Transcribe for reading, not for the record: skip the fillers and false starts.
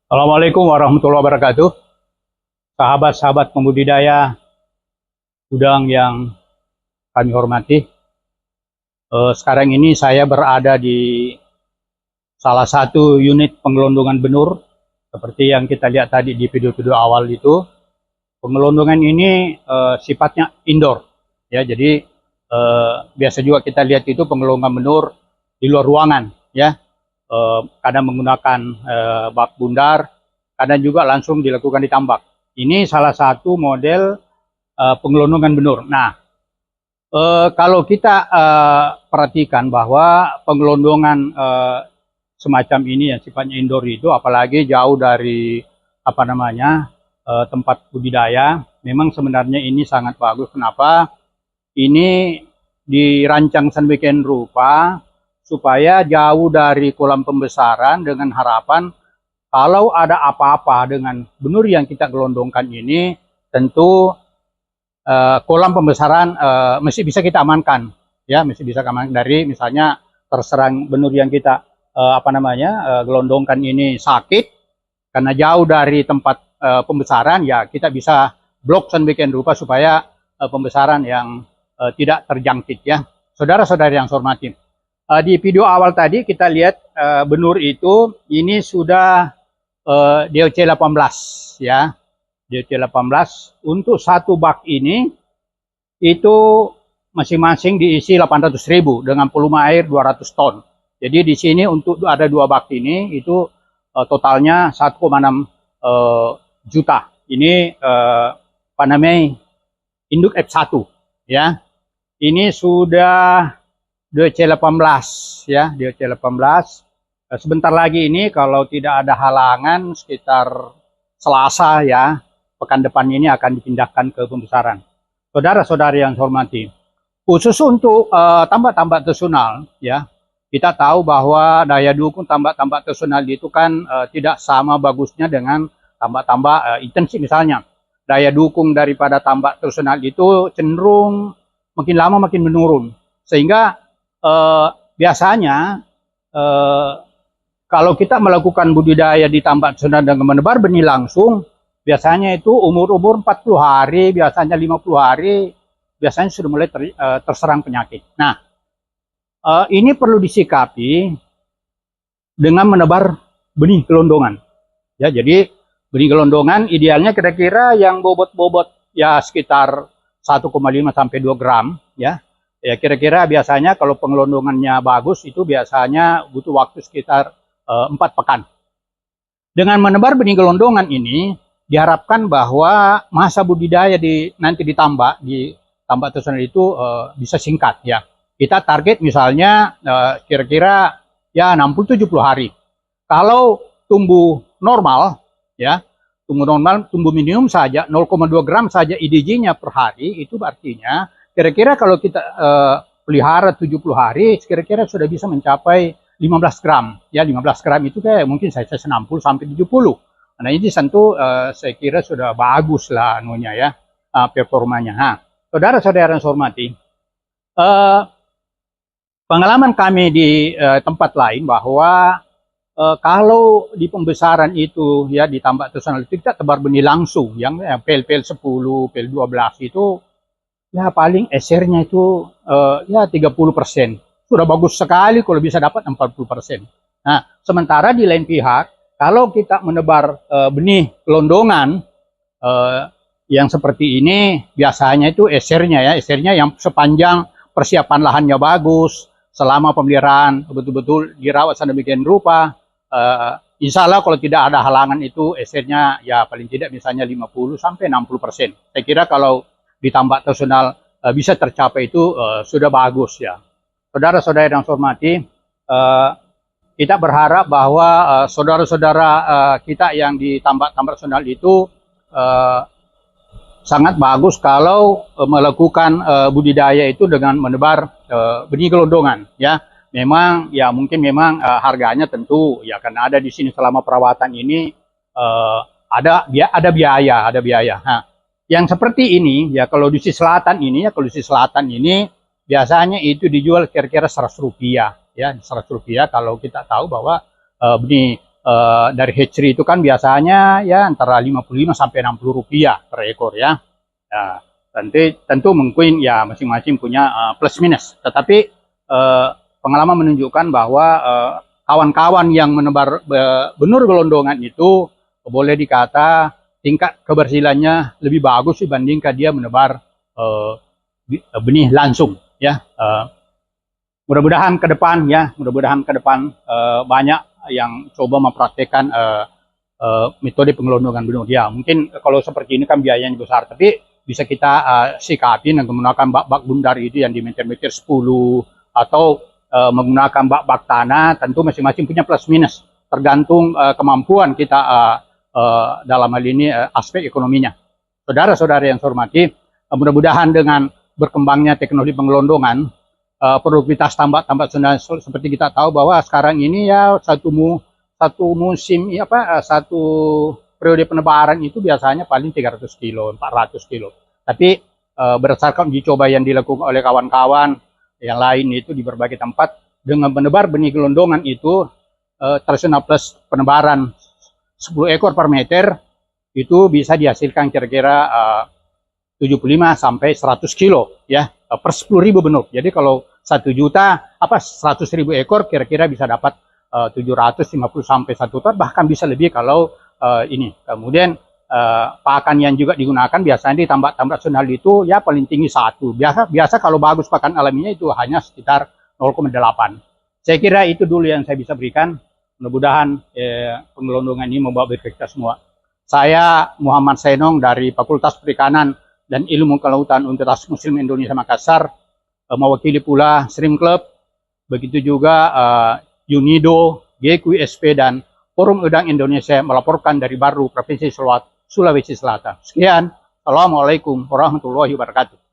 Assalamualaikum warahmatullahi wabarakatuh. Sahabat-sahabat pembudidaya udang yang kami hormati. Sekarang ini saya berada di salah satu unit penggelondongan benur. Seperti yang kita lihat tadi di video-video awal itu. Penggelondongan ini sifatnya indoor. Ya, jadi biasa juga kita lihat itu penggelondongan benur di luar ruangan. Ya, kadang menggunakan bak bundar, kadang juga langsung dilakukan di tambak. Ini salah satu model penggelondongan benur. Nah, kalau kita perhatikan bahwa penggelondongan semacam ini yang sifatnya indoor itu, apalagi jauh dari tempat budidaya, memang sebenarnya ini sangat bagus. Kenapa? Ini dirancang sedemikian rupa supaya jauh dari kolam pembesaran, dengan harapan kalau ada apa-apa dengan benur yang kita gelondongkan ini, tentu kolam pembesaran mesti bisa kita amankan, ya, mesti bisa amankan dari misalnya terserang benur yang kita gelondongkan ini sakit karena jauh dari tempat pembesaran, ya kita bisa blok sedemikian rupa supaya pembesaran yang tidak terjangkit, ya. Saudara-saudari yang saya hormati, di video awal tadi kita lihat benur itu ini sudah DOC 18, ya. DOC 18 untuk satu bak ini itu masing-masing diisi 800.000 dengan volume air 200 ton. Jadi di sini untuk ada dua bak ini itu totalnya 1,6 juta. Ini induk F1, ya. Ini sudah DOC 18, ya, DOC 18. Sebentar lagi ini kalau tidak ada halangan sekitar Selasa, ya, pekan depan ini akan dipindahkan ke pembesaran. Saudara-saudari yang saya hormati, khusus untuk tambak-tambak tersunal, ya, kita tahu bahwa daya dukung tambak-tambak tersunal itu kan tidak sama bagusnya dengan tambak-tambak intensif. Misalnya daya dukung daripada tambak tersunal itu cenderung makin lama makin menurun, sehingga biasanya kalau kita melakukan budidaya di tambak tersunal dengan menebar benih langsung, biasanya itu umur-umur 40 hari, biasanya 50 hari, biasanya sudah mulai terserang penyakit. Nah, ini perlu disikapi dengan menebar benih gelondongan. Ya, jadi benih gelondongan idealnya kira-kira yang bobot-bobot ya sekitar 1,5 sampai 2 gram, ya. Ya kira-kira biasanya kalau pengelondongannya bagus itu biasanya butuh waktu sekitar 4 pekan. Dengan menebar benih gelondongan ini diharapkan bahwa masa budidaya nanti di tambak tersunal itu bisa singkat, ya. Kita target misalnya kira-kira ya 60-70 hari. Kalau tumbuh normal, ya, tumbuh minimum saja 0,2 gram saja IDG-nya per hari, itu artinya kira-kira kalau kita pelihara 70 hari, kira-kira sudah bisa mencapai 15 gram. Ya, 15 gram itu kayak mungkin saya 60 sampai 70. Nah, ini tentu saya kira sudah bagus lah anunya, ya, performanya. Nah, saudara-saudara yang saya hormati, pengalaman kami di tempat lain bahwa kalau di pembesaran itu, ya, di tambak tersunal itu kita tebar benih langsung yang PL 10, PL 12 itu, ya paling SR-nya itu ya 30%. Sudah bagus sekali kalau bisa dapat 40%. Nah, sementara di lain pihak, kalau kita menebar benih gelondongan yang seperti ini, biasanya itu SR-nya, ya, SR-nya yang sepanjang persiapan lahannya bagus, selama pemeliharaan betul-betul dirawat sedemikian rupa, insya Allah kalau tidak ada halangan itu SR-nya ya paling tidak misalnya 50 sampai 60%. Saya kira kalau di tambak tradisional bisa tercapai itu sudah bagus ya. Saudara-saudara yang saya hormati, kita berharap bahwa saudara-saudara kita yang di tambak-tambak tradisional itu sangat bagus kalau melakukan budidaya itu dengan menebar benih gelondongan ya. Memang ya mungkin memang harganya tentu ya karena ada di sini selama perawatan ini ada biaya. Nah, yang seperti ini ya kalau di sisi selatan ini biasanya itu dijual kira-kira Rp100 ya, Rp100 kalau kita tahu bahwa benih dari hatchery itu kan biasanya ya antara Rp55 sampai Rp60 per ekor ya. Ya tentu mungkin ya masing-masing punya plus minus, tetapi pengalaman menunjukkan bahwa kawan-kawan yang menebar benur gelondongan itu boleh dikata tingkat keberhasilannya lebih bagus dibandingkan dia menebar benih langsung ya. Mudah-mudahan ke depan banyak yang coba mempraktekkan metode pengelondongan benur ya. Mungkin kalau seperti ini kan biayanya besar, tapi bisa kita sikapi dengan menggunakan bak-bak bundar itu yang di meter-meter 10 atau menggunakan bak-bak tanah. Tentu masing-masing punya plus minus tergantung kemampuan kita dalam hal ini aspek ekonominya. Saudara-saudara yang saya hormati, mudah-mudahan dengan berkembangnya teknologi pengelondongan, produktivitas tambak-tambak seperti kita tahu bahwa sekarang ini ya satu musim satu periode penebaran itu biasanya paling 300 kilo, 400 kilo. Tapi berdasarkan uji coba yang dilakukan oleh kawan-kawan yang lain itu di berbagai tempat dengan menebar benih gelondongan itu tradisional plus penebaran 10 ekor per meter itu bisa dihasilkan kira-kira 75 sampai 100 kilo ya per 10.000 benur. Jadi kalau 1 juta 100.000 ekor kira-kira bisa dapat 750 sampai 1 ton, bahkan bisa lebih kalau ini. Kemudian pakan yang juga digunakan biasanya di tambak-tambak tradisional itu ya paling tinggi 1. Biasa kalau bagus pakan alaminya itu hanya sekitar 0,8. Saya kira itu dulu yang saya bisa berikan. Mudah-mudahan pengelondongan ini membawa berkah kita semua. Saya Muhammad Senong dari Fakultas Perikanan dan Ilmu Kelautan Universitas Muslim Indonesia Makassar, mewakili pula Shrimp Club, begitu juga UNIDO, GQSP dan Forum Udang Indonesia melaporkan dari Baru, Provinsi Sulawesi Selatan. Sekian, Assalamualaikum warahmatullahi wabarakatuh.